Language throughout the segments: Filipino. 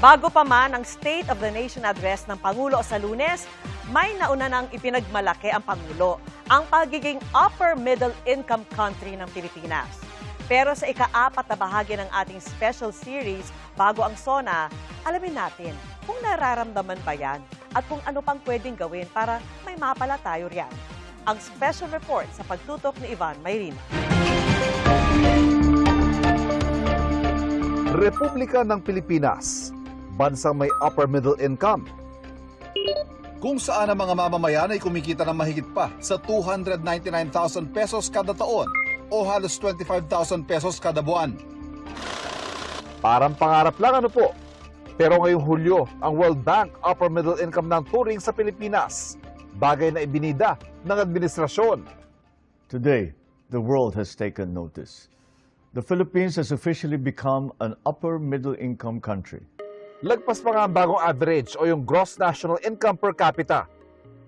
Bago pa man ang State of the Nation Address ng Pangulo sa Lunes, may nauna nang ipinagmalaki ang Pangulo, ang pagiging upper middle income country ng Pilipinas. Pero sa ika-4 na bahagi ng ating special series, Bago ang SONA, alamin natin kung nararamdaman ba yan at kung ano pang pwedeng gawin para may mapala tayo riyan. Ang special report sa pagtutok ni Ivan Mayrina. Republika ng Pilipinas, bansang may upper middle income. Kung saan ang mga mamamayan ay kumikita ng mahigit pa sa 299,000 pesos kada taon o halos 25,000 pesos kada buwan. Parang pangarap lang ano po. Pero ngayong Hulyo, ang World Bank upper middle income ng turing sa Pilipinas. Bagay na ibinida ng administrasyon. Today, the world has taken notice. The Philippines has officially become an upper middle income country. Lagpas pa nga ang bagong average o yung gross national income per capita.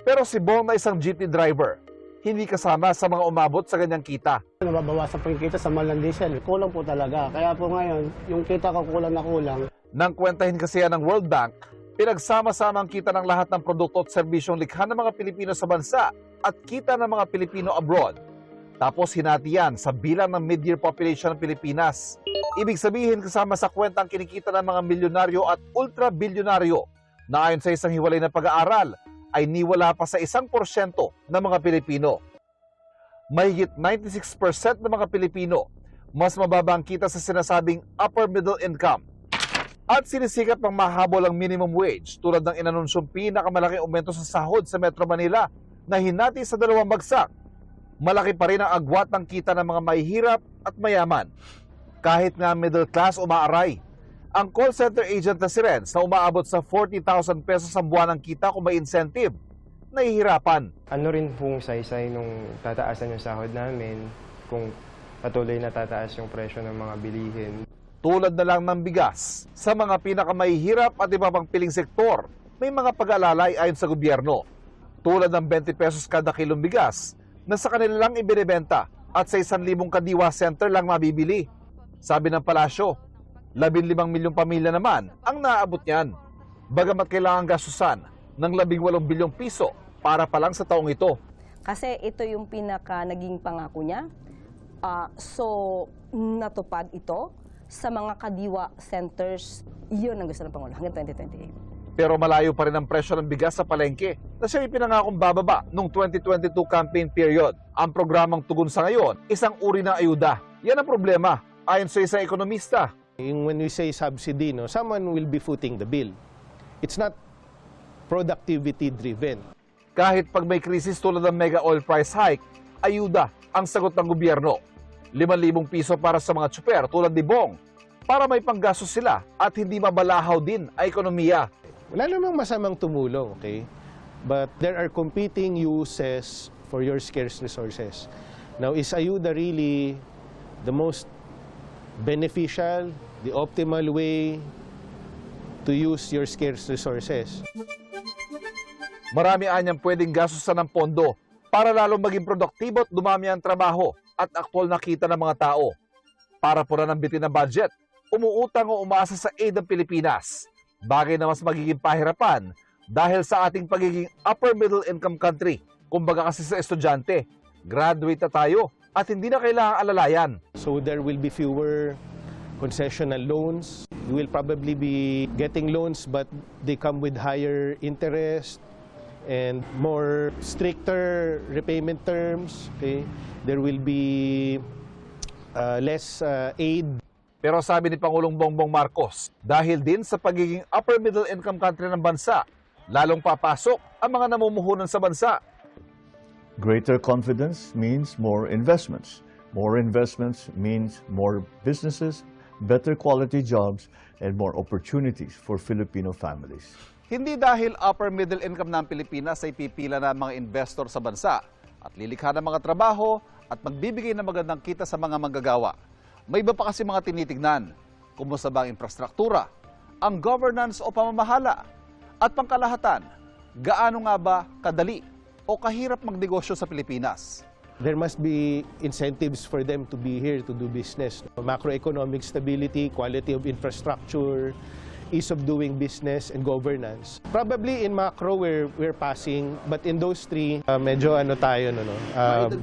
Pero si Bong na isang jeepney driver, hindi kasama sa mga umabot sa ganyang kita. Nababawasan po yung kita sa mahal ng diesel. Kulang po talaga. Kaya po ngayon, yung kita ko kulang na kulang. Nang kwentahin kasi yan ng World Bank, pinagsama-sama ang kita ng lahat ng produkto at serbisyong likha ng mga Pilipino sa bansa at kita ng mga Pilipino abroad. Tapos hinati yan sa bilang ng mid-year population ng Pilipinas. Ibig sabihin kasama sa kwenta ang kinikita ng mga milyonaryo at ultra-bilyonaryo na ayon sa isang hiwalay na pag-aaral ay niwala pa sa 1% ng mga Pilipino. Mahigit 96% ng mga Pilipino mas mababa ang kita sa sinasabing upper middle income. At sinisikap ng mahabol ang minimum wage tulad ng inanunsyong pinakamalaking aumento sa sahod sa Metro Manila na hinati sa 2 bagsak. Malaki pa rin ang agwat ng kita ng mga mahihirap at mayaman. Kahit nga middle class umaaray. Ang call center agent na si Renz na umaabot sa 40,000 pesos ang buwan ng kita kung may incentive, nahihirapan. Ano rin pong saysay nung tataasan yung sahod namin kung patuloy na tataas yung presyo ng mga bilihin. Tulad na lang ng bigas, sa mga pinakamahihirap at iba pang piling sektor, may mga pag-alalay ayon sa gobyerno. Tulad ng 20 pesos kada kilong bigas, na sa kanila lang ibinebenta at sa 1,000 kadiwa center lang mabibili. Sabi ng palasyo, 15 milyong pamilya naman ang naaabot niyan. Bagamat kailangan gastusan ng 18 bilyong piso para pa lang sa taong ito. Kasi ito yung pinaka naging pangako niya. So, natupad ito sa mga kadiwa centers. Yun ang gusto ng Pangulo hanggang 2028. Pero malayo pa rin ang presyo ng bigas sa palengke na siya ipinangakong bababa noong 2022 campaign period. Ang programang tugon sa ngayon, isang uri ng ayuda. Yan ang problema, ayon sa isang ekonomista. When we say subsidy, no, someone will be footing the bill. It's not productivity-driven. Kahit pag may krisis tulad ng mega oil price hike, ayuda ang sagot ng gobyerno. 5,000 piso para sa mga tsuper tulad ni Bong para may panggastos sila at hindi mabalahaw din ang ekonomiya. Wala namang masamang tumulong, okay? But there are competing uses for your scarce resources. Now, is ayuda really the most beneficial, the optimal way to use your scarce resources? Marami anyang pwedeng gastusan ng pondo para lalong maging produktibo at dumami ang trabaho at aktwal na kita ng mga tao. Para pura ng bitin ng budget, umuutang o umaasa sa aid ng Pilipinas. Bagay na mas magiging pahirapan dahil sa ating pagiging upper middle income country. Kumbaga kasi sa estudyante, graduate na tayo at hindi na kailangang alalayan. So there will be fewer concessional loans. You will probably be getting loans but they come with higher interest and more stricter repayment terms. Okay? There will be less aid. Pero sabi ni Pangulong Bongbong Marcos, dahil din sa pagiging upper middle income country ng bansa, lalong papasok ang mga namumuhunan sa bansa. Greater confidence means more investments. More investments means more businesses, better quality jobs, and more opportunities for Filipino families. Hindi dahil upper middle income ng Pilipinas ay pipila na mga investor sa bansa at lilikha ng mga trabaho at magbibigay ng magandang kita sa mga manggagawa. May iba pa kasi mga tinitignan. Kumusta ba ang infrastruktura, ang governance o pamamahala? At pangkalahatan, gaano nga ba kadali o kahirap magnegosyo sa Pilipinas? There must be incentives for them to be here to do business. Macroeconomic stability, quality of infrastructure, ease of doing business and governance. Probably in macro we're passing, but in those three medyo tayo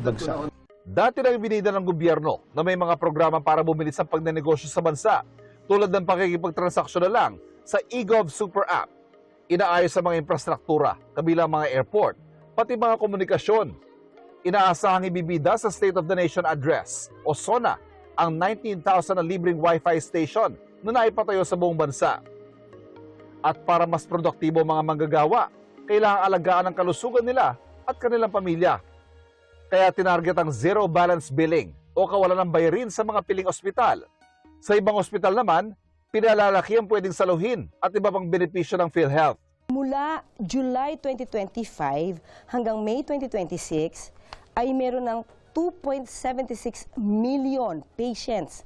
bagsak. Dati nang ibinida ng gobyerno na may mga programa para bumilis ang pagnenegosyo sa bansa, tulad ng pakikipagtransaksyon na lang sa eGov Super App. Inaayos sa mga infrastruktura, kabilang mga airport, pati mga komunikasyon. Inaasahang ibibida sa State of the Nation Address o SONA ang 19,000 na libreng Wi-Fi station na naipatayo sa buong bansa. At para mas produktibo ang mga manggagawa, kailangang alagaan ang kalusugan nila at kanilang pamilya. Kaya tinarget ang zero balance billing o kawalan ng bayarin sa mga piling ospital. Sa ibang ospital naman, pinalalaki ang pwedeng saluhin at iba pang benepisyo ng PhilHealth. Mula July 2025 hanggang May 2026 ay meron ng 2.76 million patients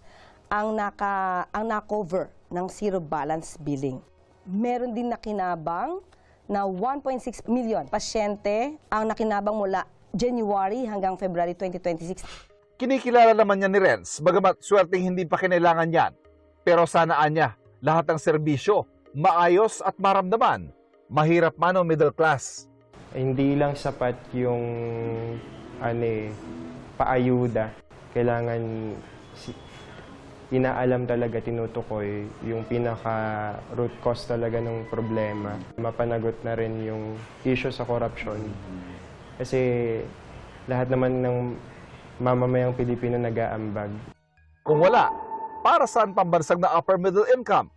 ang na-cover ng zero balance billing. Meron din nakinabang na 1.6 million pasyente ang nakinabang mula January hanggang February 2026. Kinikilala naman niya ni Renz, bagamat swerteng hindi pa kinailangan yan. Pero sanaan niya, lahat ng serbisyo, maayos at maramdaman, mahirap man o middle class. Hindi lang sapat yung paayuda. Kailangan inaalam talaga, tinutukoy yung pinaka root cause talaga ng problema. Mapanagot na rin yung issue sa corruption. Kasi lahat naman ng mamamayang Pilipino nag-aambag. Kung wala, para saan pambansag na upper middle income?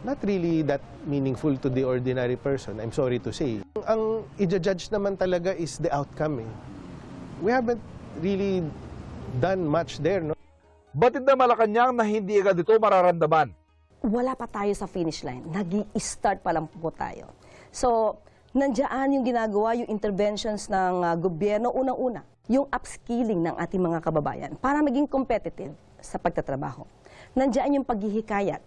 Not really that meaningful to the ordinary person, I'm sorry to say. Ang i-judge naman talaga is the outcome. We haven't really done much there, no? Batid na Malacanang na hindi agad ito mararamdaman. Wala pa tayo sa finish line. Nag-i-start pa lang po tayo. So, nandiyan yung ginagawa, yung interventions ng gobyerno, unang-una, yung upskilling ng ating mga kababayan para maging competitive sa pagtatrabaho. Nandiyan yung paghihikayat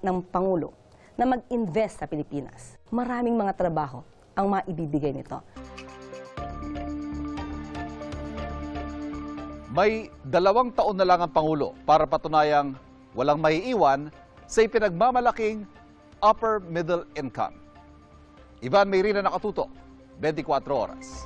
ng Pangulo na mag-invest sa Pilipinas. Maraming mga trabaho ang maibibigay nito. May 2 taon na lang ang Pangulo para patunayang walang maiiwan sa ipinagmamalaking upper middle income. Ivan Mayrina, nakatuto, 24 oras.